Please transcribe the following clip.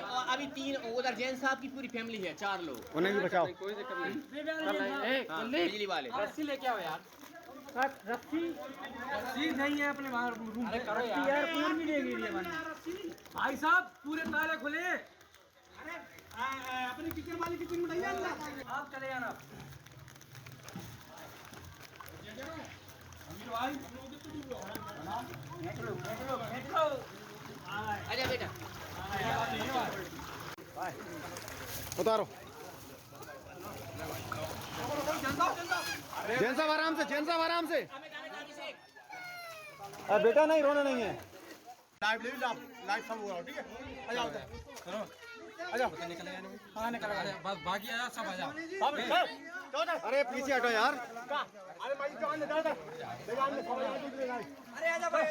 और अभी 3 उधर जैन साहब की पूरी फैमिली है, 4 लोग। उन्हें भी बचाओ। कोई दिक्कत नहीं। हाँ, बिजली वाले रस्सी लेके आओ यार। रस्सी नहीं है अपने बाहर रूम। अरे करो यार। यार कौन मिलेगी ये भाई साहब पूरे ताले खुले। अरे अपने किचन वाली किचन में डालिए, आप चले जाना। आजा बेटा। उतारो। जैन साहब आराम से, जैन साहब आराम से। अरे बेटा नहीं, रोना नहीं है। लाइव सब हुआ ठीक है। आ जाओ करो, आ जाओ निकल गया। हाँ निकल गया, बस बाकी आया सब आ जाओ। अरे पीछे हटो यार। अरे भाई जान ले, अरे आजा भाई